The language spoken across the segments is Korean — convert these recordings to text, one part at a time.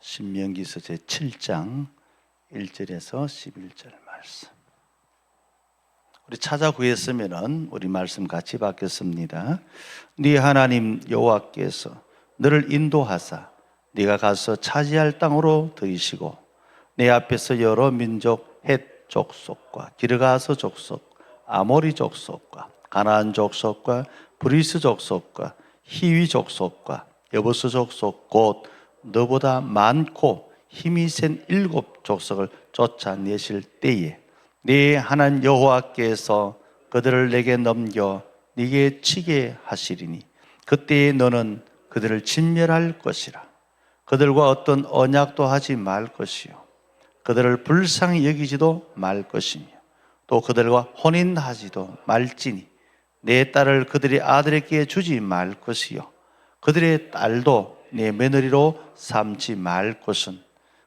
신명기서 제7장 1절에서 11절 말씀. 우리 찾아 구했으면은 우리 말씀 같이 받겠습니다. 네 하나님 여호와께서 너를 인도하사 네가 가서 차지할 땅으로 들이시고 내 앞에서 여러 민족 헷 족속과 기르가서 족속, 아모리 족속과 가나안 족속과 브리스 족속과 히위 족속과 여부스 족속 곧 너보다 많고 힘이 센 7 족속을 쫓아내실 때에 네 하나님 여호와께서 그들을 내게 넘겨 네게 치게 하시리니 그때에 너는 그들을 진멸할 것이라. 그들과 어떤 언약도 하지 말 것이요 그들을 불쌍히 여기지도 말 것이며 또 그들과 혼인하지도 말지니 내 딸을 그들의 아들에게 주지 말 것이요 그들의 딸도 내 며느리로 삼지 말 것은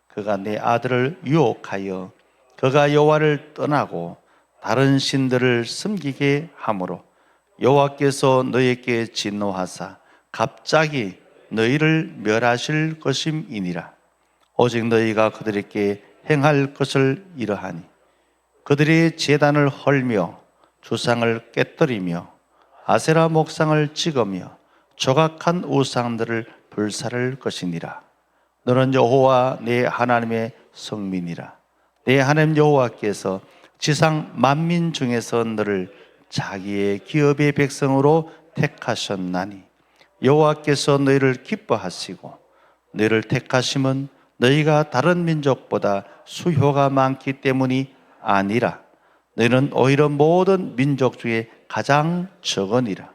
그가 내 아들을 유혹하여 그가 여호와를 떠나고 다른 신들을 섬기게 하므로 여호와께서 너희에게 진노하사 갑자기 너희를 멸하실 것임이니라. 오직 너희가 그들에게 행할 것을 이러하니 그들의 제단을 헐며 주상을 깨뜨리며 아세라 목상을 찍으며 조각한 우상들을 불살할 것이니라. 너는 여호와 내 하나님의 성민이라. 내 하나님 여호와께서 지상 만민 중에서 너를 자기의 기업의 백성으로 택하셨나니 여호와께서 너희를 기뻐하시고 너희를 택하심은 너희가 다른 민족보다 수효가 많기 때문이 아니라 너희는 오히려 모든 민족 중에 가장 적으니라.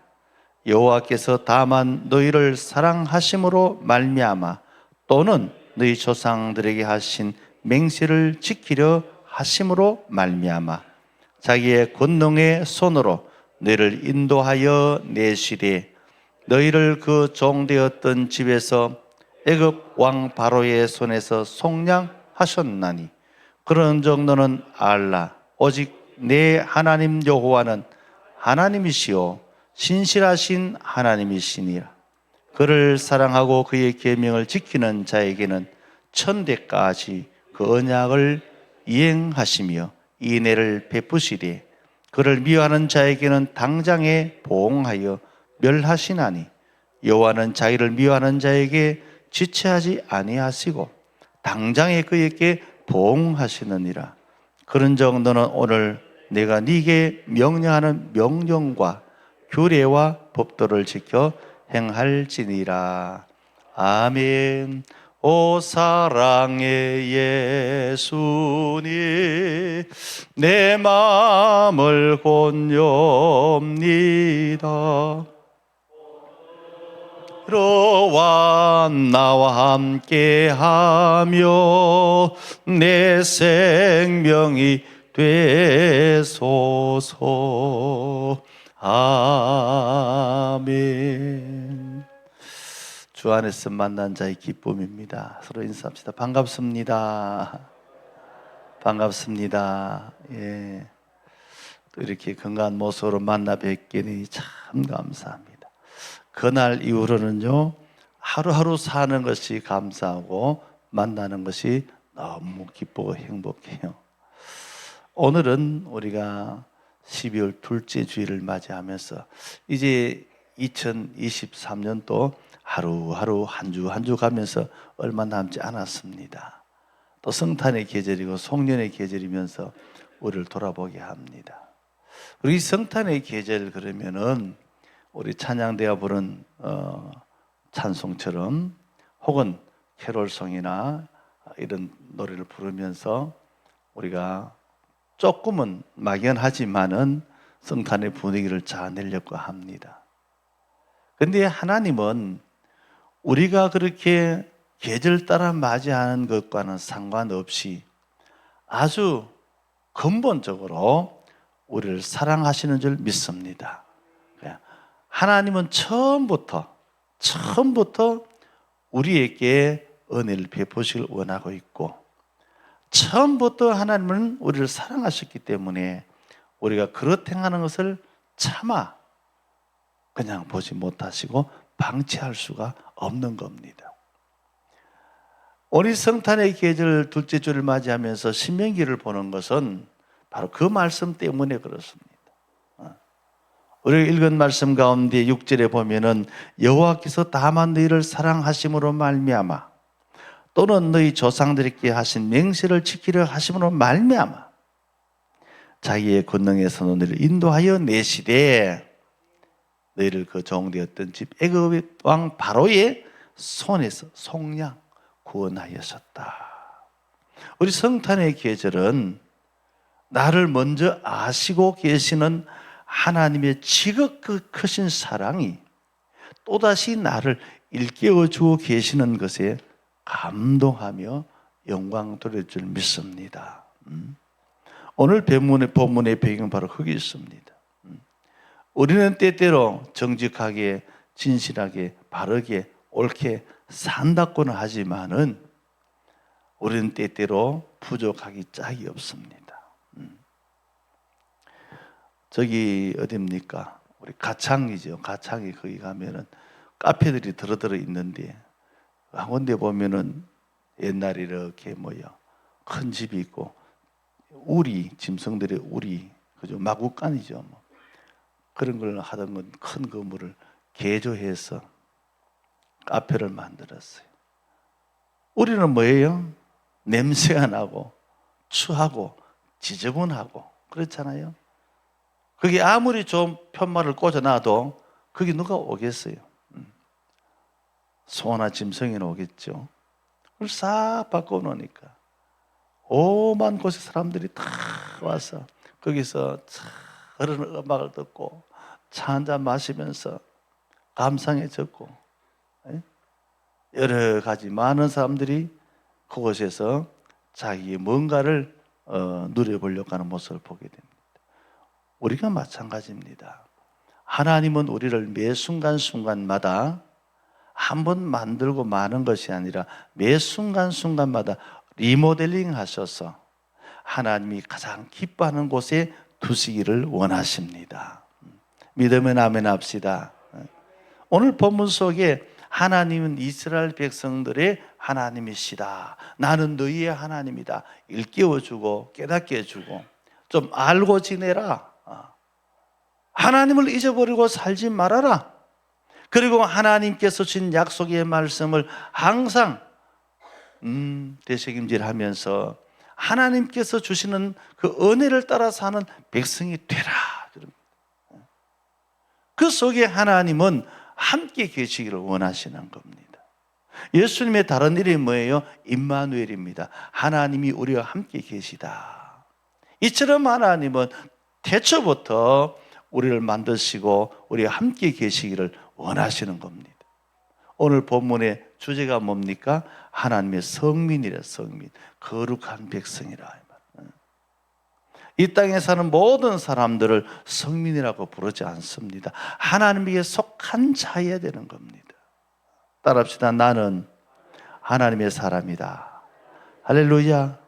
여호와께서 다만 너희를 사랑하심으로 말미암아 또는 너희 조상들에게 하신 맹세를 지키려 하심으로 말미암아 자기의 권능의 손으로 너희를 인도하여 내시되 너희를 그 종되었던 집에서 애굽 왕 바로의 손에서 속량하셨나니 그런즉 너는 알라. 오직 내 하나님 여호와는 하나님이시요 신실하신 하나님이시니라. 그를 사랑하고 그의 계명을 지키는 자에게는 천대까지 그 언약을 이행하시며 인애를 베푸시되 그를 미워하는 자에게는 당장에 보응하여 멸하시나니 여호와는 자기를 미워하는 자에게 지체하지 아니하시고 당장에 그에게 보응하시느니라. 그런즉 너는 오늘 내가 네게 명령하는 명령과 규례와 법도를 지켜 행할지니라. 아멘. 오 사랑의 예수님 내 마음을 권유합니다. 너와 나와 함께하며 내 생명이 되소서. 아멘. 주 안에서 만난 자의 기쁨입니다. 서로 인사합시다. 반갑습니다. 반갑습니다. 예. 또 이렇게 건강한 모습으로 만나 뵙게 되니 참 감사합니다. 그날 이후로는요, 하루하루 사는 것이 감사하고 만나는 것이 너무 기쁘고 행복해요. 오늘은 우리가 12월 둘째 주일을 맞이하면서 이제 2023년도 하루하루 한 주 한 주 가면서 얼마 남지 않았습니다. 또 성탄의 계절이고 송년의 계절이면서 우리를 돌아보게 합니다. 우리 성탄의 계절 그러면은 우리 찬양대가 부른 찬송처럼 혹은 캐롤송이나 이런 노래를 부르면서 우리가 조금은 막연하지만은 성탄의 분위기를 자아내려고 합니다. 그런데 하나님은 우리가 그렇게 계절 따라 맞이하는 것과는 상관없이 아주 근본적으로 우리를 사랑하시는 줄 믿습니다. 하나님은 처음부터 우리에게 은혜를 베푸시길 원하고 있고 처음부터 하나님은 우리를 사랑하셨기 때문에 우리가 그렇게 행하는 것을 차마 그냥 보지 못하시고 방치할 수가 없는 겁니다. 오늘 성탄의 계절 둘째 주를 맞이하면서 신명기를 보는 것은 바로 그 말씀 때문에 그렇습니다. 우리가 읽은 말씀 가운데 6절에 보면은 여호와께서 다만 너희를 사랑하심으로 말미암아 또는 너희 조상들에게 하신 맹세를 지키려 하심으로 말미암아 자기의 권능에서 너희를 인도하여 내시되 너희를 그 종되었던 집 애굽의 왕 바로의 손에서 속량 구원하였었다. 우리 성탄의 계절은 나를 먼저 아시고 계시는 하나님의 지극히 크신 사랑이 또다시 나를 일깨워 주고 계시는 것에 감동하며 영광 돌릴 줄 믿습니다. 오늘 본문의 배경은 바로 거기 있습니다. 우리는 때때로 정직하게, 진실하게, 바르게, 옳게 산다고는 하지만은 우리는 때때로 부족하기 짝이 없습니다. 저기 어딥니까? 우리 가창이죠. 가창이 거기 가면은 카페들이 들어 있는데 한 군데 보면은 옛날에 이렇게 큰 집이 있고 우리 짐승들의 우리 그죠 마구간이죠. 그런 걸 하던 건 큰 건물을 개조해서 카페를 만들었어요. 우리는 뭐예요? 냄새가 나고 추하고 지저분하고 그렇잖아요. 거기 아무리 좋은 편말을 꽂아놔도 거기 누가 오겠어요? 소나 짐승이나 오겠죠. 그걸 싹 바꿔놓으니까 오만 곳의 사람들이 다 와서 거기서 흐르는 음악을 듣고 차 한잔 마시면서 감상해졌고 여러 가지 많은 사람들이 그곳에서 자기의 뭔가를 누려보려고 하는 모습을 보게 됩니다. 우리가 마찬가지입니다. 하나님은 우리를 매 순간순간마다 한 번 만들고 마는 것이 아니라 매 순간순간마다 리모델링 하셔서 하나님이 가장 기뻐하는 곳에 두시기를 원하십니다. 믿으면 아멘 합시다. 오늘 본문 속에 하나님은 이스라엘 백성들의 하나님이시다. 나는 너희의 하나님이다. 일깨워주고 깨닫게 해주고 좀 알고 지내라. 하나님을 잊어버리고 살지 말아라. 그리고 하나님께서 주신 약속의 말씀을 항상 되새김질하면서 하나님께서 주시는 그 은혜를 따라 사는 백성이 되라. 그 속에 하나님은 함께 계시기를 원하시는 겁니다. 예수님의 다른 이름이 뭐예요? 임마누엘입니다. 하나님이 우리와 함께 계시다. 이처럼 하나님은 태초부터 우리를 만드시고 우리와 함께 계시기를 원하시는 겁니다. 오늘 본문의 주제가 뭡니까? 하나님의 성민이라. 성민, 거룩한 백성이라. 이 땅에 사는 모든 사람들을 성민이라고 부르지 않습니다. 하나님에게 속한 자여야 되는 겁니다. 따라합시다. 나는 하나님의 사람이다. 할렐루야.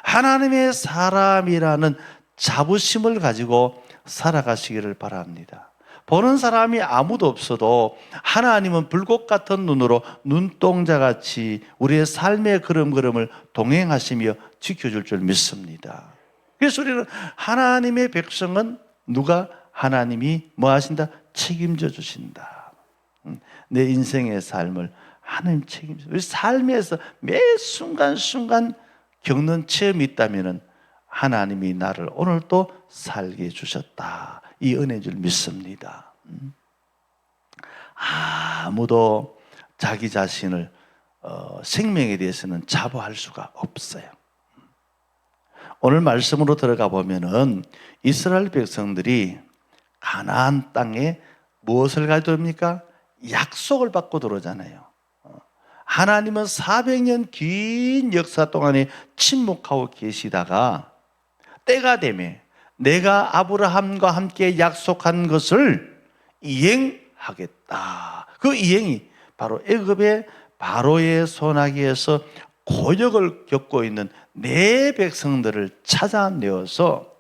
하나님의 사람이라는 자부심을 가지고 살아가시기를 바랍니다. 보는 사람이 아무도 없어도 하나님은 불꽃 같은 눈으로 눈동자같이 우리의 삶의 걸음걸음을 동행하시며 지켜줄 줄 믿습니다. 그래서 우리는 하나님의 백성은 누가 하나님이 뭐 하신다? 책임져 주신다. 내 인생의 삶을 하나님 책임져. 우리 삶에서 매 순간순간 겪는 체험이 있다면 하나님이 나를 오늘 또 살게 해주셨다. 이 은혜인 줄 믿습니다. 아무도 자기 자신을 생명에 대해서는 자부할 수가 없어요. 오늘 말씀으로 들어가 보면은 이스라엘 백성들이 가나안 땅에 무엇을 가지고 들어옵니까? 약속을 받고 들어오잖아요. 하나님은 400년 긴 역사 동안에 침묵하고 계시다가 때가 되면 내가 아브라함과 함께 약속한 것을 이행하겠다. 그 이행이 바로 애굽의 바로의 손아귀에서 고역을 겪고 있는 내 백성들을 찾아내어서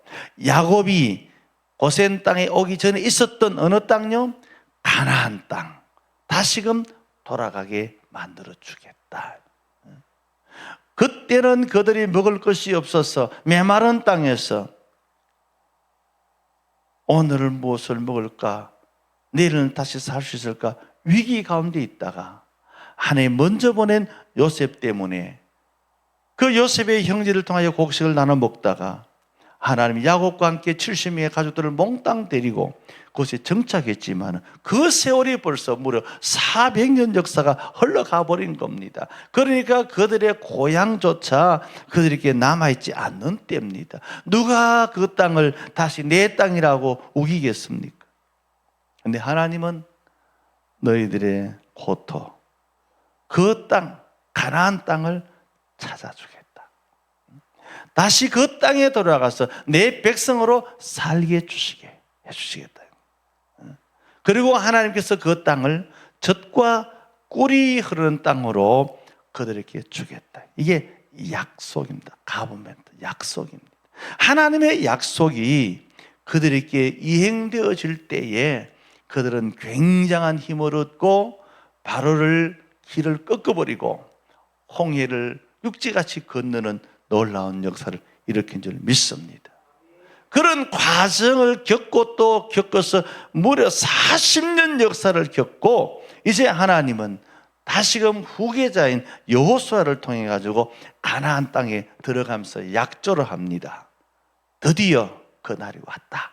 야곱이 고센 땅에 오기 전에 있었던 어느 땅요? 가나안 땅. 다시금 돌아가게 만들어 주겠다. 그때는 그들이 먹을 것이 없어서 메마른 땅에서 오늘은 무엇을 먹을까? 내일은 다시 살 수 있을까? 위기 가운데 있다가 하나님 먼저 보낸 요셉 때문에 그 요셉의 형제를 통하여 곡식을 나눠 먹다가 하나님 야곱과 함께 70명의 가족들을 몽땅 데리고 그곳에 정착했지만 그 세월이 벌써 무려 400년 역사가 흘러가 버린 겁니다. 그러니까 그들의 고향조차 그들에게 남아있지 않는 때입니다. 누가 그 땅을 다시 내 땅이라고 우기겠습니까? 그런데 하나님은 너희들의 고토, 그 땅, 가나안 땅을 찾아주겠다. 다시 그 땅에 돌아가서 내 백성으로 살게 해주시겠다. 그리고 하나님께서 그 땅을 젖과 꿀이 흐르는 땅으로 그들에게 주겠다. 이게 약속입니다. 가버멘트, 약속입니다. 하나님의 약속이 그들에게 이행되어질 때에 그들은 굉장한 힘을 얻고 바로를 길을 꺾어버리고 홍해를 육지같이 건너는 놀라운 역사를 일으킨 줄 믿습니다. 그런 과정을 겪고 또 겪어서 무려 40년 역사를 겪고 이제 하나님은 다시금 후계자인 여호수아를 통해 가지고 가나안 땅에 들어가면서 약조를 합니다. 드디어 그 날이 왔다.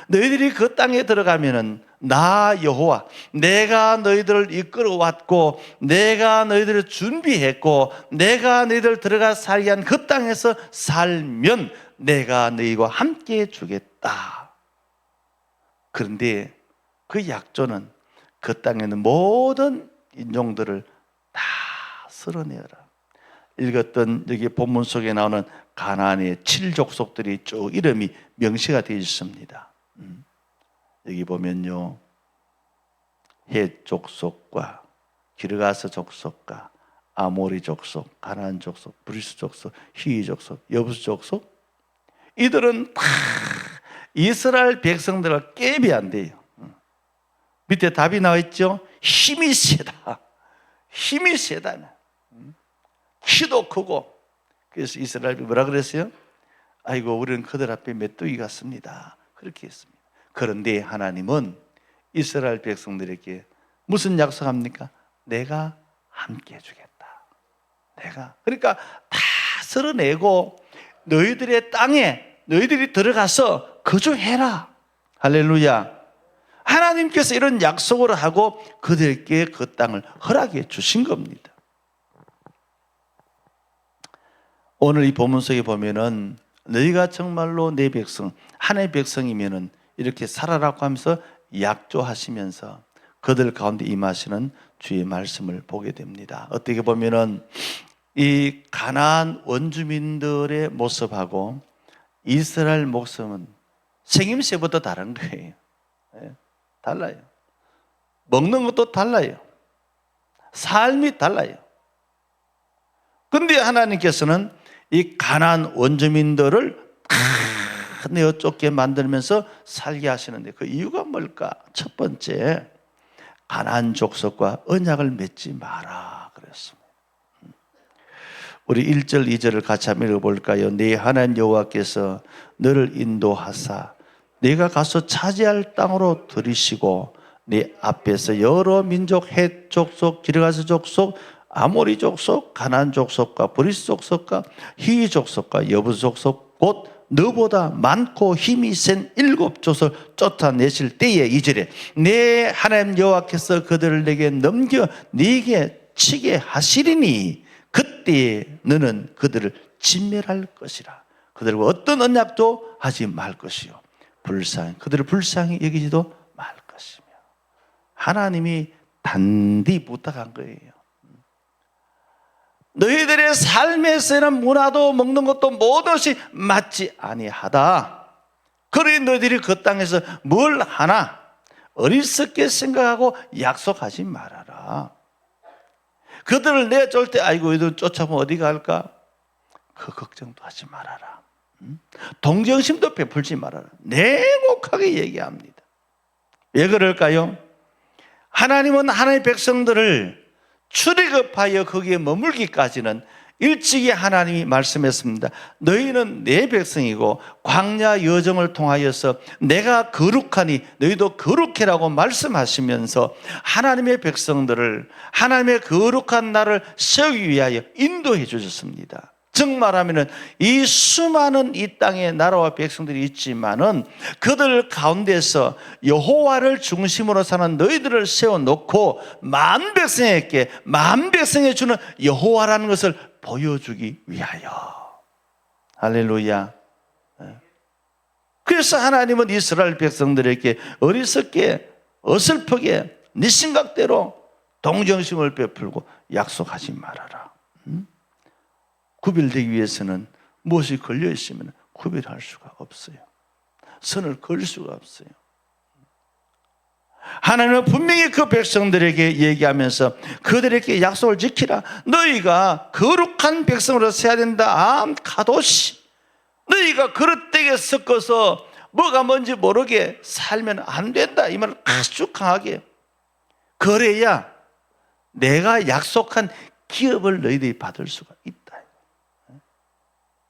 너희들이 그 땅에 들어가면은 나 여호와 내가 너희들을 이끌어왔고 내가 너희들을 준비했고 내가 너희들 들어가 살게 한 그 땅에서 살면 내가 너희와 함께 주겠다. 그런데 그 약조는 그 땅에 있는 모든 인종들을 다 쓸어내어라. 읽었던 여기 본문 속에 나오는 가나안의 7족속들이 쭉 이름이 명시가 되어 있습니다. 여기 보면요, 헷 족속과 기르가스 족속과 아모리 족속, 가나안 족속, 브리스 족속, 히위 족속, 여부스 족속, 이들은 다 이스라엘 백성들과 갭이 안 돼요. 밑에 답이 나와 있죠. 힘이 세다. 힘이 세다. 키도 크고. 그래서 이스라엘이 뭐라 그랬어요? 아이고 우리는 그들 앞에 메뚜기 같습니다. 그렇게 했습니다. 그런데 하나님은 이스라엘 백성들에게 무슨 약속합니까? 내가 함께 해주겠다. 그러니까 다 쓸어내고 너희들의 땅에 너희들이 들어가서 거주해라. 할렐루야. 하나님께서 이런 약속을 하고 그들에게 그 땅을 허락해 주신 겁니다. 오늘 이 본문 속에 보면은 너희가 정말로 내 백성, 하나님의 백성이면은 이렇게 살아라고 하면서 약조하시면서 그들 가운데 임하시는 주의 말씀을 보게 됩니다. 어떻게 보면은 이 가나안 원주민들의 모습하고 이스라엘 모습은 생김새부터 다른 거예요. 달라요. 먹는 것도 달라요. 삶이 달라요. 그런데 하나님께서는 이 가나안 원주민들을 내어 쫓게 만들면서 살게 하시는데 그 이유가 뭘까? 첫 번째, 가나안 족속과 언약을 맺지 마라 그랬습니다. 우리 1절, 2절을 같이 한번 읽어볼까요? 네 하나님 여호와께서 너를 인도하사 네가 가서 차지할 땅으로 들이시고 네 앞에서 여러 민족, 헷 족속, 기르가스 족속, 아모리 족속, 가나안 족속과 브리스 족속과 히위 족속과 여부스 족속 곧 너보다 많고 힘이 센 7족을 쫓아내실 때에 2절에 내 하나님 여호와께서 그들을 내게 넘겨 네게 치게 하시리니 그때 너는 그들을 진멸할 것이라. 그들과 어떤 언약도 하지 말 것이요 그들을 불쌍히 여기지도 말 것이며. 하나님이 단디 부탁한 거예요. 너희들의 삶에서는 문화도 먹는 것도 모든 것이 맞지 아니하다. 그러니 너희들이 그 땅에서 뭘 하나 어리석게 생각하고 약속하지 말아라. 그들을 내쫓을 때 아이고 이들 쫓아보면 어디 갈까? 그 걱정도 하지 말아라. 동정심도 베풀지 말아라. 냉혹하게 얘기합니다. 왜 그럴까요? 하나님은 하나님의 백성들을 출애굽하여 거기에 머물기까지는 일찍이 하나님이 말씀했습니다. 너희는 내 백성이고 광야 여정을 통하여서 내가 거룩하니 너희도 거룩해라고 말씀하시면서 하나님의 백성들을 하나님의 거룩한 나를 세우기 위하여 인도해 주셨습니다. 즉 말하면 이 수많은 이 땅에 나라와 백성들이 있지만은 그들 가운데서 여호와를 중심으로 사는 너희들을 세워놓고 만 백성에게 만 백성에 주는 여호와라는 것을 보여주기 위하여. 할렐루야. 그래서 하나님은 이스라엘 백성들에게 어리석게 어설프게 네 생각대로 동정심을 베풀고 약속하지 말아라. 구별되기 위해서는 무엇이 걸려 있으면 구별할 수가 없어요. 선을 그을 수가 없어요. 하나님은 분명히 그 백성들에게 얘기하면서 그들에게 약속을 지키라. 너희가 거룩한 백성으로 서야 된다. 카도시. 너희가 그릇되게 섞어서 뭐가 뭔지 모르게 살면 안 된다. 이 말을 아주 강하게. 그래야 내가 약속한 기업을 너희들이 받을 수가 있다.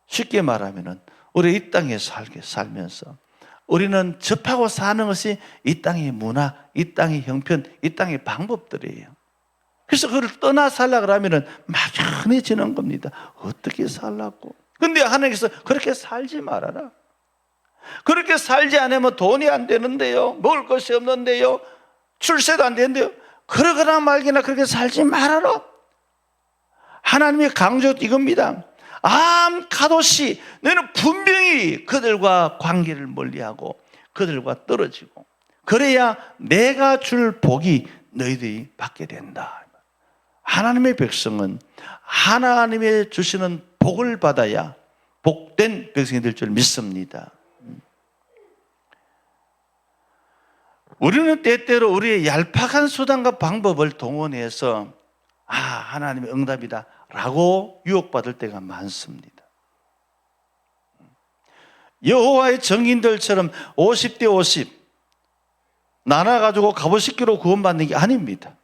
쉽게 말하면 우리 이 땅에 살면서 우리는 접하고 사는 것이 이 땅의 문화, 이 땅의 형편, 이 땅의 방법들이에요. 그래서 그걸 떠나 살려고 하면 막연해지는 겁니다. 어떻게 살라고? 근데 하나님께서 그렇게 살지 말아라. 그렇게 살지 않으면 돈이 안 되는데요, 먹을 것이 없는데요, 출세도 안 되는데요, 그러거나 말거나 그렇게 살지 말아라. 하나님의 강조 이겁니다. 카도시, 너는 분명히 그들과 관계를 멀리하고 그들과 떨어지고 그래야 내가 줄 복이 너희들이 받게 된다. 하나님의 백성은 하나님의 주시는 복을 받아야 복된 백성이 될 줄 믿습니다. 우리는 때때로 우리의 얄팍한 수단과 방법을 동원해서 하나님의 응답이다 라고 유혹받을 때가 많습니다. 여호와의 정인들처럼 50대 50 나눠가지고 갑옷 10개로 구원받는 게 아닙니다.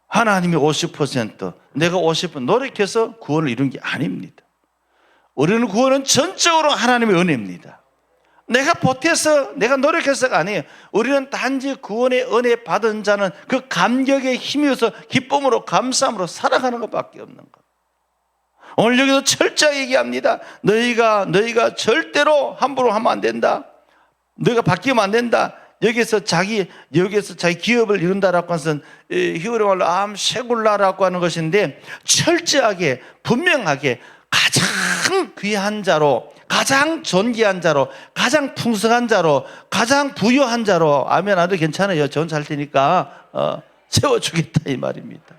하나님이 50% 내가 50% 노력해서 구원을 이룬 게 아닙니다. 우리는 구원은 전적으로 하나님의 은혜입니다. 내가 보태서 내가 노력해서가 아니에요. 우리는 단지 구원의 은혜 받은 자는 그 감격에 힘입어서 기쁨으로 감사함으로 살아가는 것밖에 없는 것. 오늘 여기서 철저하게 얘기합니다. 너희가 절대로 함부로 하면 안 된다. 너희가 바뀌면 안 된다. 여기서 자기 기업을 이룬다라고 하는 것은 히브리 말로 쉐굴라라고 하는 것인데, 철저하게 분명하게 가장 귀한 자로, 가장 존귀한 자로, 가장 풍성한 자로, 가장 부유한 자로, 아멘 안 해도 괜찮아요. 전 잘 테니까 세워주겠다 이 말입니다.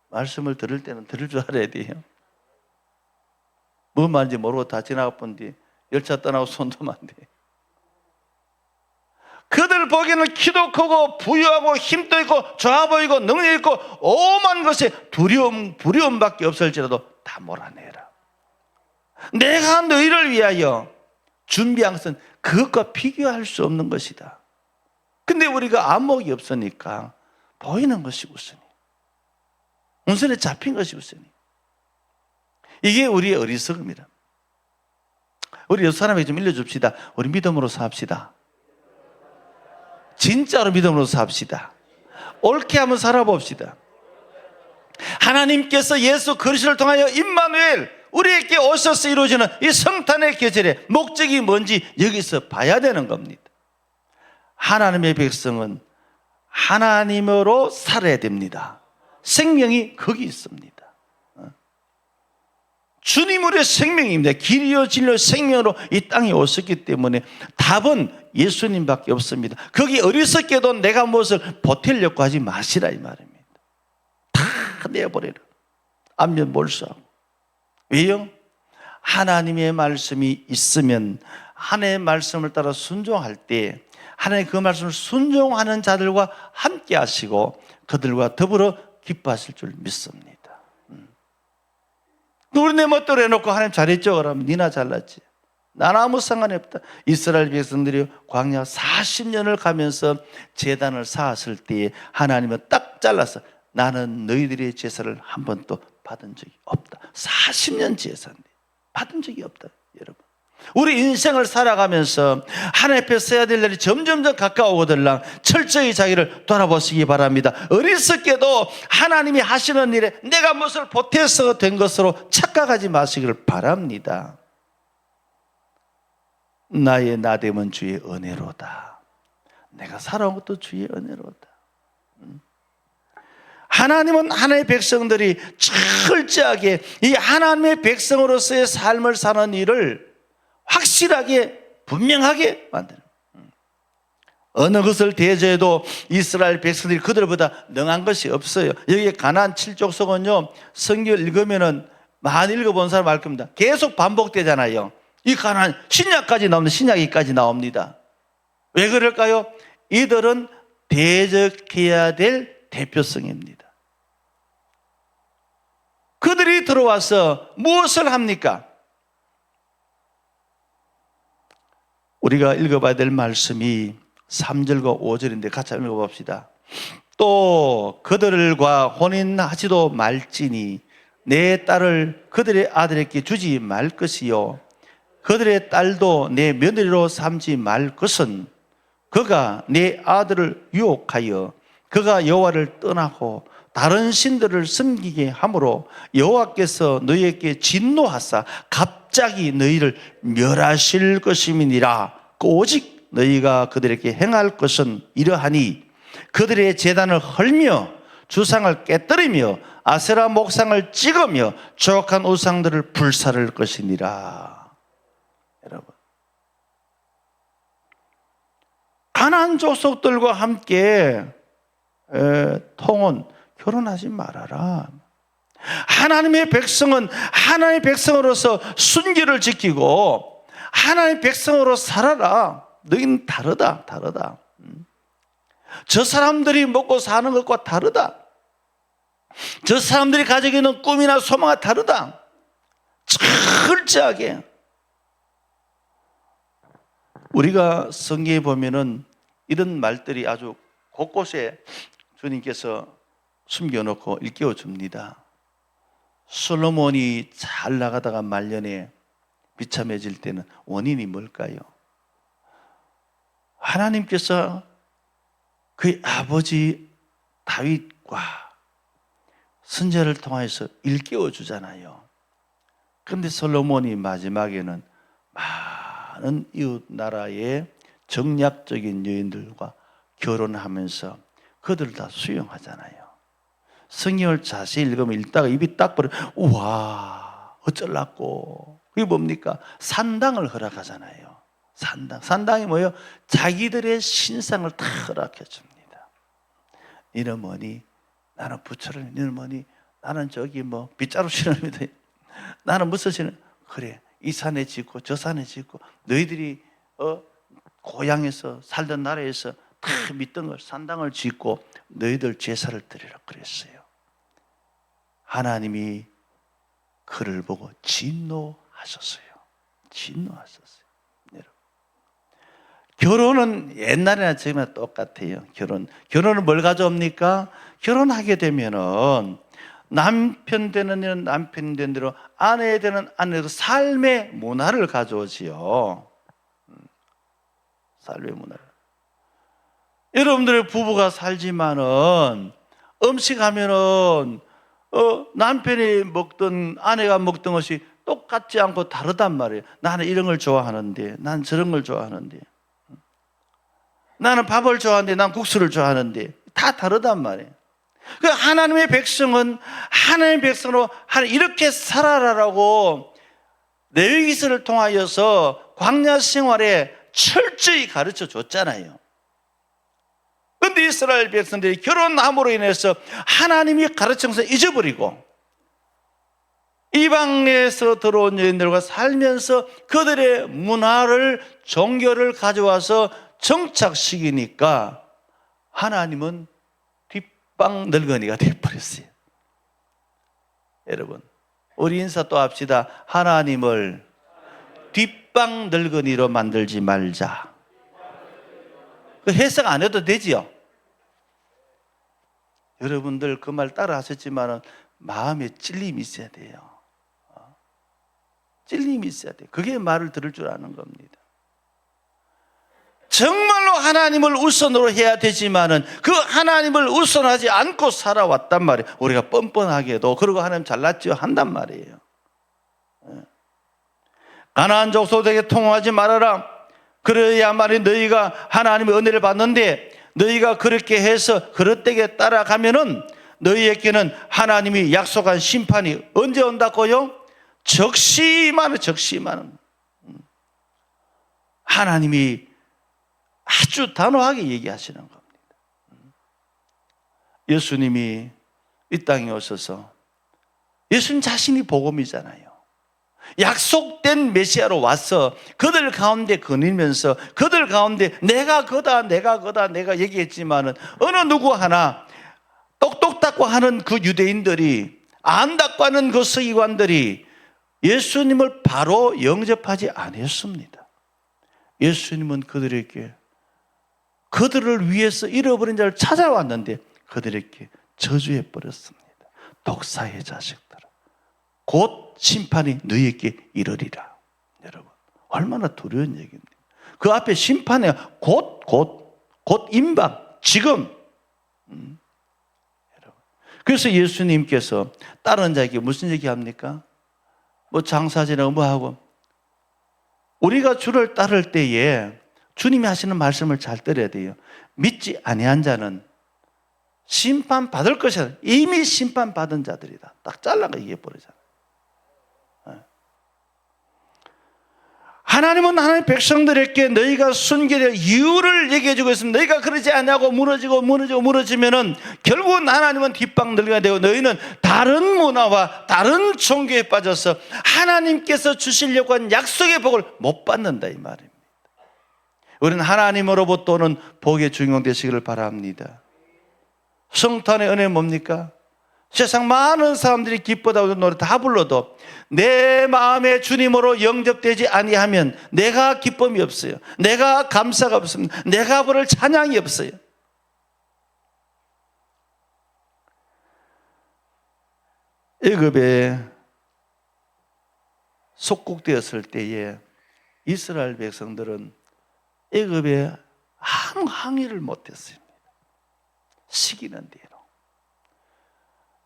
말씀을 들을 때는 들을 줄 알아야 돼요. 뭔 말인지 모르고 다 지나가 본 뒤 열차 떠나고 손도면 안 돼. 그들 보기에는 키도 크고 부유하고 힘도 있고 좋아 보이고 능력 있고 오만 것에 두려움밖에 없을지라도 다 몰아내라. 내가 너희를 위하여 준비한 것은 그것과 비교할 수 없는 것이다. 근데 우리가 안목이 없으니까 보이는 것이 우선이, 운선에 잡힌 것이 우선이. 이게 우리의 어리석음이다. 우리 옆 사람에게 좀 일러줍시다. 우리 믿음으로 삽시다. 진짜로 믿음으로 삽시다. 옳게 한번 살아봅시다. 하나님께서 예수 그리스도를 통하여 임마누엘, 우리에게 오셔서 이루어지는 이 성탄의 계절의 목적이 뭔지 여기서 봐야 되는 겁니다. 하나님의 백성은 하나님으로 살아야 됩니다. 생명이 거기 있습니다. 주님 우리의 생명입니다. 길이요 진리요 생명으로 이 땅에 오셨기 때문에 답은 예수님밖에 없습니다. 거기 어리석게도 내가 무엇을 보태려고 하지 마시라 이 말입니다. 다 내버려라. 안면 몰수하고. 왜요? 하나님의 말씀이 있으면 하나님의 말씀을 따라 순종할 때 하나님의 그 말씀을 순종하는 자들과 함께 하시고 그들과 더불어 기뻐하실 줄 믿습니다. 우리 내 멋대로 해놓고 하나님 잘했죠? 그러면 니나 잘났지. 나는 아무 상관이 없다. 이스라엘 백성들이 광야 40년을 가면서 제단을 쌓았을 때에 하나님은 딱 잘라서 나는 너희들의 제사를 한 번도 받은 적이 없다. 40년 제사인데 받은 적이 없다. 여러분, 우리 인생을 살아가면서 하나님 앞에 써야 될 날이 점점점 가까워오더라. 철저히 자기를 돌아보시기 바랍니다. 어리석게도 하나님이 하시는 일에 내가 무엇을 보태서 된 것으로 착각하지 마시기를 바랍니다. 나의 나됨은 주의 은혜로다. 내가 살아온 것도 주의 은혜로다. 하나님은 하나님의 백성들이 철저하게 이 하나님의 백성으로서의 삶을 사는 일을 확실하게 분명하게 만드는, 어느 것을 대조해도 이스라엘 백성들이 그들보다 능한 것이 없어요. 여기 가나안 7족속은요, 성경을 읽으면은 많이 읽어본 사람 알 겁니다. 계속 반복되잖아요. 이 가나안 신약까지 나옵니다. 신약이까지 나옵니다. 왜 그럴까요? 이들은 대적해야 될 대표성입니다. 그들이 들어와서 무엇을 합니까? 우리가 읽어봐야 될 말씀이 3절과 5절인데 같이 읽어봅시다. 또 그들과 혼인하지도 말지니 내 딸을 그들의 아들에게 주지 말 것이요 그들의 딸도 내 며느리로 삼지 말 것은 그가 내 아들을 유혹하여 그가 여호와를 떠나고 다른 신들을 섬기게 하므로 여호와께서 너희에게 진노하사 갑자기 너희를 멸하실 것임이니라. 오직 너희가 그들에게 행할 것은 이러하니 그들의 제단을 헐며 주상을 깨뜨리며 아세라 목상을 찍으며 조각한 우상들을 불사를 것이니라. 여러분, 가나안 족속들과 함께 통혼 결혼하지 말아라. 하나님의 백성은 하나님의 백성으로서 순결을 지키고 하나님의 백성으로 살아라. 너희는 다르다. 저 사람들이 먹고 사는 것과 다르다. 저 사람들이 가지고 있는 꿈이나 소망과 다르다. 철저하게. 우리가 성경에 보면은 이런 말들이 아주 곳곳에 주님께서 숨겨놓고 일깨워 줍니다. 솔로몬이 잘 나가다가 말년에 비참해질 때는 원인이 뭘까요? 하나님께서 그의 아버지 다윗과 선지자를 통해서 일깨워 주잖아요. 그런데 솔로몬이 마지막에는 많은 이웃 나라의 정략적인 여인들과 결혼하면서 그들을 다 수용하잖아요. 성경을 자세히 읽으면 읽다가 입이 딱 벌어. 우와, 어쩔라고. 그게 뭡니까? 산당을 허락하잖아요. 산당이 뭐예요? 자기들의 신상을 다 허락해 줍니다. 너는 뭐니? 나는 부처를. 너는 뭐니? 나는 저기 뭐 빗자루 신읍니다. 나는 무슨 신을? 그래, 이 산에 짓고 저 산에 짓고 너희들이 고향에서 살던 나라에서 다 믿던 걸 산당을 짓고 너희들 제사를 드리라 그랬어요. 하나님이 그를 보고 진노하셨어요. 여러분, 결혼은 옛날이나 지금이나 똑같아요. 결혼은 뭘 가져옵니까? 결혼하게 되면은 남편 되는 일은 남편 된 대로, 아내 되는 아내로 삶의 문화를 가져오지요. 삶의 문화를. 여러분들의 부부가 살지만은 음식하면은 남편이 먹던 아내가 먹던 것이 똑같지 않고 다르단 말이에요. 나는 이런 걸 좋아하는데, 난 저런 걸 좋아하는데, 나는 밥을 좋아하는데, 난 국수를 좋아하는데, 다 다르단 말이에요. 그 하나님의 백성은 하나님의 백성으로 이렇게 살아라라고 레위기서를 통하여서 광야 생활에 철저히 가르쳐 줬잖아요. 그런데 이스라엘 백성들이 결혼함으로 인해서 하나님이 가르친 것을 잊어버리고 이방에서 들어온 여인들과 살면서 그들의 문화를, 종교를 가져와서 정착시키니까 하나님은 뒷방 늙은이가 되어버렸어요. 여러분, 우리 인사 또 합시다. 하나님을 뒷방 늙은이로 만들지 말자. 그 해석 안 해도 되지요? 여러분들 그 말 따라 하셨지만 마음에 찔림이 있어야 돼요. 찔림이 있어야 돼요. 그게 말을 들을 줄 아는 겁니다. 정말로 하나님을 우선으로 해야 되지만은 그 하나님을 우선하지 않고 살아왔단 말이에요. 우리가 뻔뻔하게도 그러고 하나님 잘났지요 한단 말이에요. 가나안 족속에게 통하지 말아라. 그래야만이 너희가 하나님의 은혜를 받는데, 너희가 그렇게 해서 그릇되게 따라가면은 너희에게는 하나님이 약속한 심판이 언제 온다고요? 적시많은 하나님이 아주 단호하게 얘기하시는 겁니다. 예수님이 이 땅에 오셔서, 예수님 자신이 복음이잖아요. 약속된 메시아로 와서 그들 가운데 거니면서 그들 가운데 내가 그다 내가 얘기했지만은 어느 누구 하나 똑똑닦고 하는 그 유대인들이, 안다고 하는 그 서기관들이 예수님을 바로 영접하지 않았습니다. 예수님은 그들에게 그들을 위해서 잃어버린 자를 찾아왔는데 그들에게 저주해 버렸습니다. 독사의 자식들아, 곧 심판이 너희에게 이르리라. 여러분, 얼마나 두려운 얘기입니까? 그 앞에 심판에 곧 임박, 지금. 여러분, 그래서 예수님께서 다른 자에게 무슨 얘기합니까? 뭐 장사지나 뭐 하고, 우리가 주를 따를 때에 주님이 하시는 말씀을 잘 들어야 돼요. 믿지 아니한 자는 심판받을 것이다. 이미 심판받은 자들이다. 딱 잘라가 얘기해버리잖아요. 하나님은 하나님의 백성들에게 너희가 순결의 이유를 얘기해주고 있습니다. 너희가 그러지 않냐고 무너지면은 결국은 하나님은 뒷방 늙어야 되고, 너희는 다른 문화와 다른 종교에 빠져서 하나님께서 주시려고 한 약속의 복을 못 받는다, 이 말입니다. 우리는 하나님으로부터 오는 복의 주인공 되시기를 바랍니다. 성탄의 은혜는 뭡니까? 세상 많은 사람들이 기뻐하고 노래 다 불러도 내 마음에 주님으로 영접되지 아니하면 내가 기쁨이 없어요. 내가 감사가 없습니다. 내가 부를 찬양이 없어요. 애굽에 속국되었을 때에 이스라엘 백성들은 애굽에 아무 항의를 못했습니다. 시기는 대로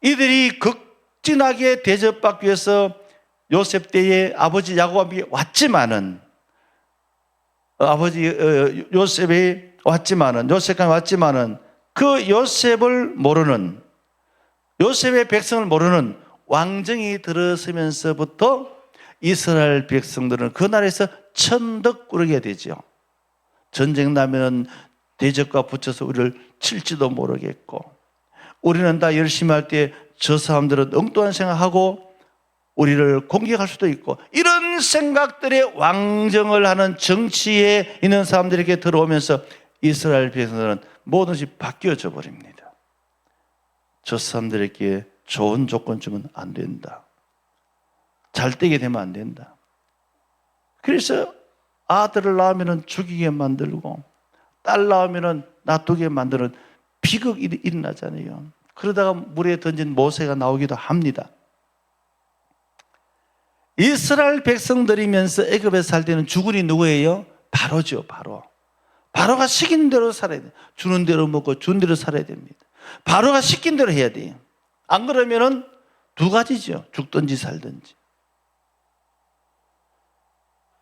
이들이 극진하게 대접받기 위해서 요셉 때에 아버지 야곱이 왔지만은, 요셉이 왔지만은 그 요셉을 모르는, 요셉의 백성을 모르는 왕정이 들어서면서부터 이스라엘 백성들은 그 나라에서 천덕꾸러기가 되죠. 전쟁 나면 대적과 붙여서 우리를 칠지도 모르겠고, 우리는 다 열심히 할 때 저 사람들은 엉뚱한 생각하고 우리를 공격할 수도 있고, 이런 생각들의 왕정을 하는 정치에 있는 사람들에게 들어오면서 이스라엘 백성들은 뭐든지 바뀌어져 버립니다. 저 사람들에게 좋은 조건 주면 안 된다. 잘 되게 되면 안 된다. 그래서 아들을 낳으면 죽이게 만들고 딸 낳으면 놔두게 만드는 비극이 일어나잖아요. 그러다가 물에 던진 모세가 나오기도 합니다. 이스라엘 백성들이면서 애굽에 살 때는 주군이 누구예요? 바로죠. 바로가 시킨 대로 살아야 돼요. 주는 대로 먹고 주는 대로 살아야 됩니다. 바로가 시킨 대로 해야 돼요. 안 그러면은 두 가지죠. 죽든지 살든지.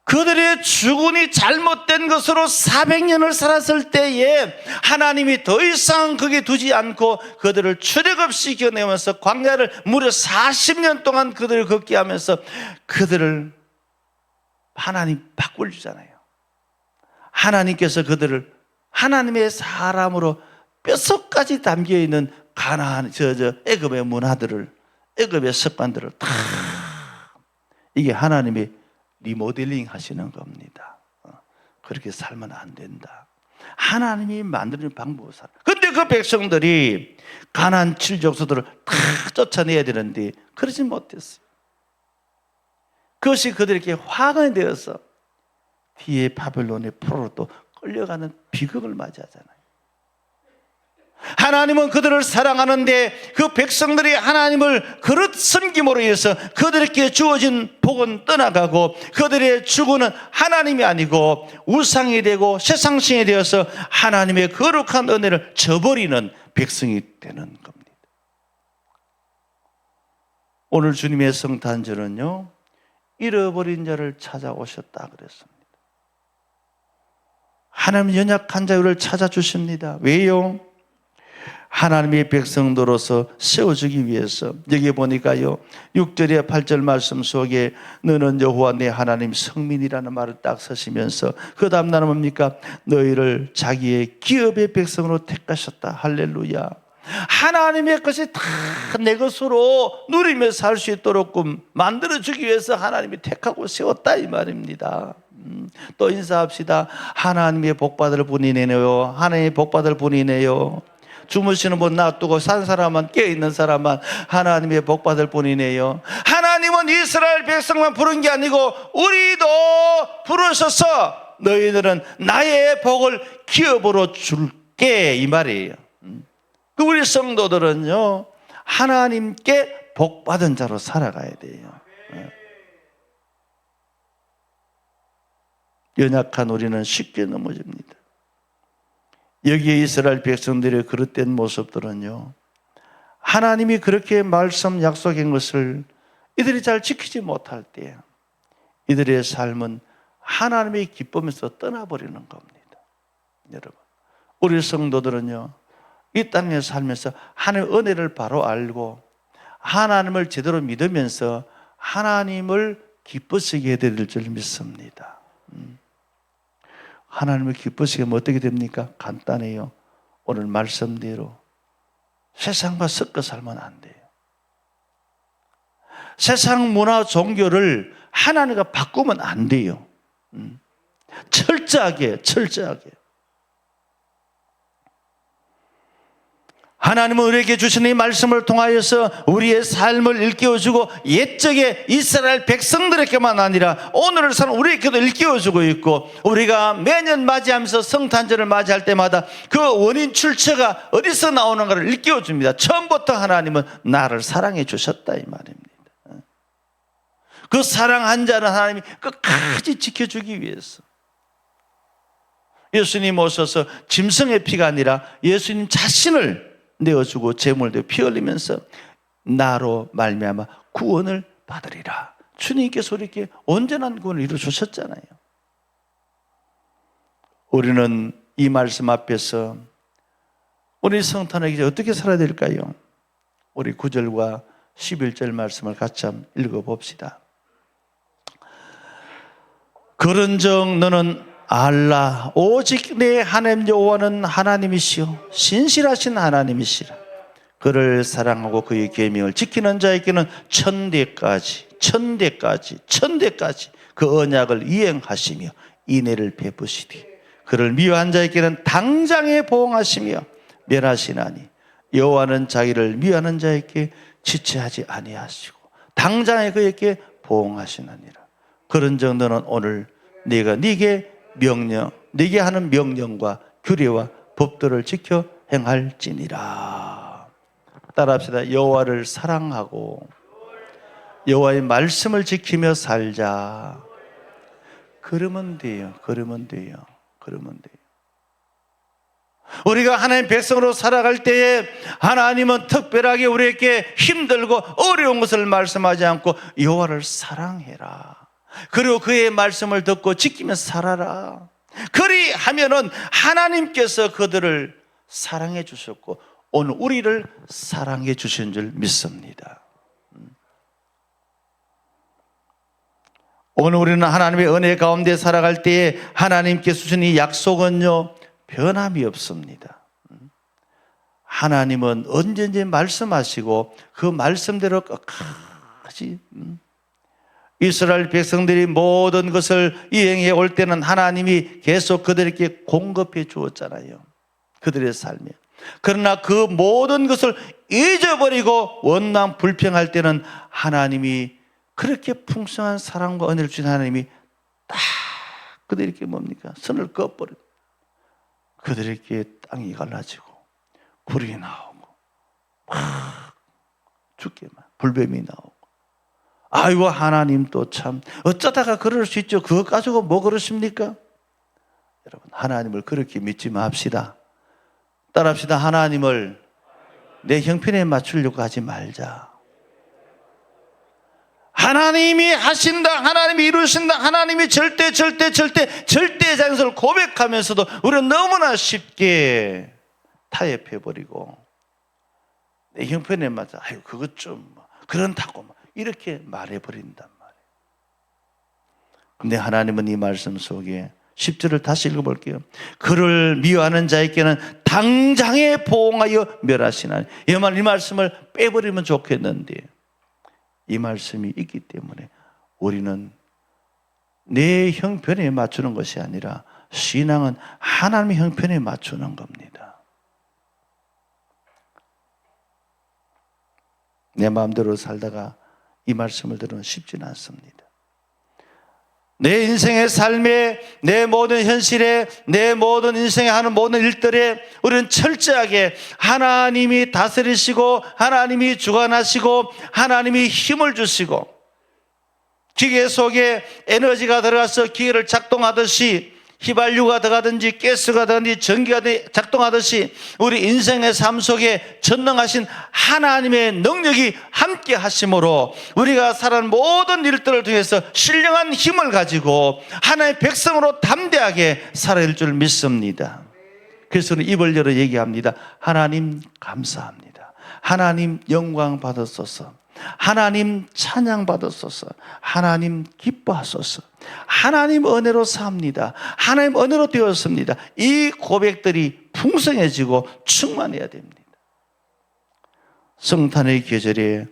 그들의 주군이 잘못된 것으로 400년을 살았을 때에 하나님이 더 이상 거기에 두지 않고 그들을 출애굽 없이 이겨내면서 광야를 무려 40년 동안 그들을 걷게 하면서 그들을 하나님 바꿀 주잖아요. 하나님께서 그들을 하나님의 사람으로 뼛속까지 담겨있는 가나안, 애굽의 문화들을, 애굽의 습관들을 다, 이게 하나님의 리모델링 하시는 겁니다. 그렇게 살면 안 된다. 하나님이 만드는 방법을 살아. 근데 그 백성들이 가나안 7족속들을 다 쫓아내야 되는데 그러지 못했어요. 그것이 그들에게 화가 되어서 뒤에 바벨론의 포로로 또 끌려가는 비극을 맞이하잖아요. 하나님은 그들을 사랑하는데 그 백성들이 하나님을 그릇 섬김으로 인해서 그들에게 주어진 복은 떠나가고 그들의 주구는 하나님이 아니고 우상이 되고 세상신이 되어서 하나님의 거룩한 은혜를 저버리는 백성이 되는 겁니다. 오늘 주님의 성탄절은요, 잃어버린 자를 찾아오셨다 그랬습니다. 하나님 연약한 자를 찾아주십니다. 왜요? 하나님의 백성도로서 세워주기 위해서. 여기 보니까요 6절에 8절 말씀 속에 너는 여호와 내 하나님 성민이라는 말을 딱 쓰시면서 그 다음 날은 뭡니까? 너희를 자기의 기업의 백성으로 택하셨다. 할렐루야. 하나님의 것이 다 내 것으로 누리며 살 수 있도록 만들어주기 위해서 하나님이 택하고 세웠다 이 말입니다. 또 인사합시다. 하나님의 복받을 분이네요. 하나님의 복받을 분이네요. 주무시는 분 놔두고 산 사람만 깨어있는 사람만 하나님의 복받을 분이네요. 하나님은 이스라엘 백성만 부른 게 아니고 우리도 부르셔서 너희들은 나의 복을 기업으로 줄게 이 말이에요. 우리 성도들은요 하나님께 복받은 자로 살아가야 돼요. 연약한 우리는 쉽게 넘어집니다. 여기에 이스라엘 백성들의 그릇된 모습들은요 하나님이 그렇게 말씀 약속한 것을 이들이 잘 지키지 못할 때 이들의 삶은 하나님의 기쁨에서 떠나버리는 겁니다. 여러분, 우리 성도들은요 이 땅에 살면서 하나님의 은혜를 바로 알고 하나님을 제대로 믿으면서 하나님을 기쁘시게 해드릴 줄 믿습니다. 하나님을 기쁘시게 하면 어떻게 됩니까? 간단해요. 오늘 말씀대로 세상과 섞어 살면 안 돼요. 세상 문화 종교를 하나님과 바꾸면 안 돼요. 철저하게. 하나님은 우리에게 주신 이 말씀을 통하여서 우리의 삶을 일깨워주고 옛적의 이스라엘 백성들에게만 아니라 오늘을 사는 우리에게도 일깨워주고 있고 우리가 매년 맞이하면서 성탄절을 맞이할 때마다 그 원인 출처가 어디서 나오는가를 일깨워줍니다. 처음부터 하나님은 나를 사랑해 주셨다 이 말입니다. 그 사랑한 자는 하나님이 끝까지 지켜주기 위해서 예수님 오셔서 짐승의 피가 아니라 예수님 자신을 내어주고 제물도 피 흘리면서 나로 말미암아 구원을 받으리라. 주님께서 이렇게 온전한 구원을 이루어주셨잖아요. 우리는 이 말씀 앞에서 우리 성탄하기 전에 어떻게 살아야 될까요? 우리 9절과 11절 말씀을 같이 한번 읽어봅시다. 그런즉 너는 알라 오직 내 하나님 여호와는 하나님이시요 신실하신 하나님이시라. 그를 사랑하고 그의 계명을 지키는 자에게는 천대까지 그 언약을 이행하시며 인애를 베푸시되 그를 미워한 자에게는 당장에 보응하시며 멸하시나니 여호와는 자기를 미워하는 자에게 지체하지 아니하시고 당장에 그에게 보응하시나니라. 그런즉 너는 오늘 네가 네게 하는 명령과 규례와 법도를 지켜 행할지니라. 따라합시다. 여호와를 사랑하고 여호와의 말씀을 지키며 살자. 그러면 돼요. 우리가 하나님의 백성으로 살아갈 때에 하나님은 특별하게 우리에게 힘들고 어려운 것을 말씀하지 않고 여호와를 사랑해라. 그리고 그의 말씀을 듣고 지키며 살아라. 그리하면은 하나님께서 그들을 사랑해 주셨고 오늘 우리를 사랑해 주신 줄 믿습니다. 오늘 우리는 하나님의 은혜 가운데 살아갈 때에 하나님께 주신 이 약속은요 변함이 없습니다. 하나님은 언제든지 말씀하시고 그 말씀대로 끝까지 이스라엘 백성들이 모든 것을 이행해 올 때는 하나님이 계속 그들에게 공급해 주었잖아요. 그들의 삶에. 그러나 그 모든 것을 잊어버리고 원망 불평할 때는 하나님이 그렇게 풍성한 사랑과 은혜를 주신 하나님이 딱 그들에게 뭡니까? 선을 꺼버리고 그들에게 땅이 갈라지고 불이 나오고 막 죽게만 불뱀이 나오고. 아이고 하나님 또 참 어쩌다가 그럴 수 있죠. 그것 가지고 뭐 그러십니까? 여러분 하나님을 그렇게 믿지 맙시다. 따라합시다. 하나님을 내 형편에 맞추려고 하지 말자. 하나님이 하신다, 하나님이 이루신다, 하나님이 절대 장소를 고백하면서도 우리는 너무나 쉽게 타협해버리고 내 형편에 맞아 아유 그것 좀 그런다고 이렇게 말해버린단 말이에요. 근데 하나님은 이 말씀 속에 10절을 다시 읽어볼게요. 그를 미워하는 자에게는 당장에 보응하여 멸하시나니. 이 말씀을 빼버리면 좋겠는데 이 말씀이 있기 때문에 우리는 내 형편에 맞추는 것이 아니라 신앙은 하나님의 형편에 맞추는 겁니다. 내 마음대로 살다가 이 말씀을 들으면 쉽지는 않습니다. 내 인생의 삶에, 내 모든 현실에, 내 모든 인생에 하는 모든 일들에 우리는 철저하게 하나님이 다스리시고 하나님이 주관하시고 하나님이 힘을 주시고 기계 속에 에너지가 들어가서 기계를 작동하듯이 휘발유가 들어가든지 가스가 들어가든지 전기가 작동하듯이 우리 인생의 삶 속에 전능하신 하나님의 능력이 함께 하심으로 우리가 살아가는 모든 일들을 통해서 신령한 힘을 가지고 하나님의 백성으로 담대하게 살아야 할 줄 믿습니다. 그래서 입을 열어 얘기합니다. 하나님 감사합니다. 하나님 영광 받으소서. 하나님 찬양 받으소서. 하나님 기뻐하소서. 하나님 은혜로 삽니다. 하나님 은혜로 되었습니다. 이 고백들이 풍성해지고 충만해야 됩니다. 성탄의 계절에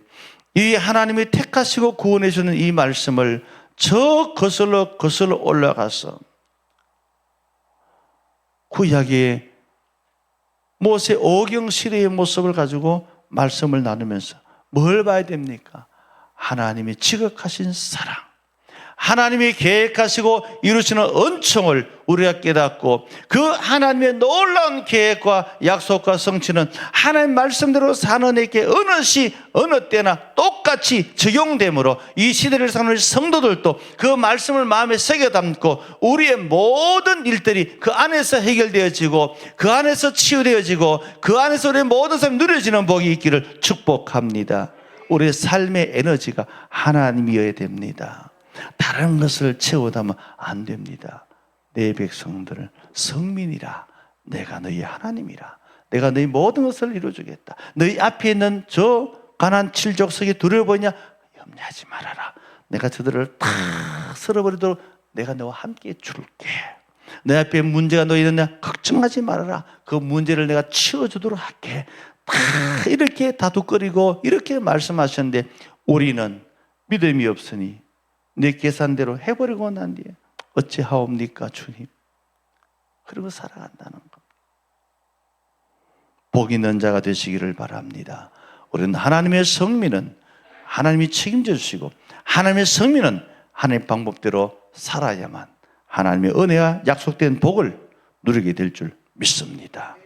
이 하나님이 택하시고 구원해 주는 이 말씀을 저 거슬러 올라가서 구약의 모세 오경 시대의 모습을 가지고 말씀을 나누면서 뭘 봐야 됩니까? 하나님이 지극하신 사랑, 하나님이 계획하시고 이루시는 은총을 우리가 깨닫고 그 하나님의 놀라운 계획과 약속과 성취는 하나님 말씀대로 사는 에게 어느 시 어느 때나 똑같이 적용되므로 이 시대를 사는 성도들도 그 말씀을 마음에 새겨 담고 우리의 모든 일들이 그 안에서 해결되어지고 그 안에서 치유되어지고 그 안에서 우리의 모든 삶이 누려지는 복이 있기를 축복합니다. 우리의 삶의 에너지가 하나님이어야 됩니다. 다른 것을 채우다면 안 됩니다. 내 백성들을 성민이라 내가 너희 하나님이라 내가 너희 모든 것을 이루어주겠다. 너희 앞에 있는 저 가난 칠족석이 두려워보이냐? 염려하지 말아라. 내가 저들을 다 쓸어버리도록 내가 너와 함께 줄게. 내 앞에 문제가 너 있느냐? 걱정하지 말아라. 그 문제를 내가 치워주도록 할게. 다 이렇게 다투거리고 이렇게 말씀하셨는데 우리는 믿음이 없으니 내 계산대로 해버리고 난 뒤에 어찌하옵니까 주님? 그리고 살아간다는 겁니다. 복 있는 자가 되시기를 바랍니다. 우리는 하나님의 성민은 하나님이 책임져 주시고 하나님의 성민은 하나님의 방법대로 살아야만 하나님의 은혜와 약속된 복을 누리게 될 줄 믿습니다.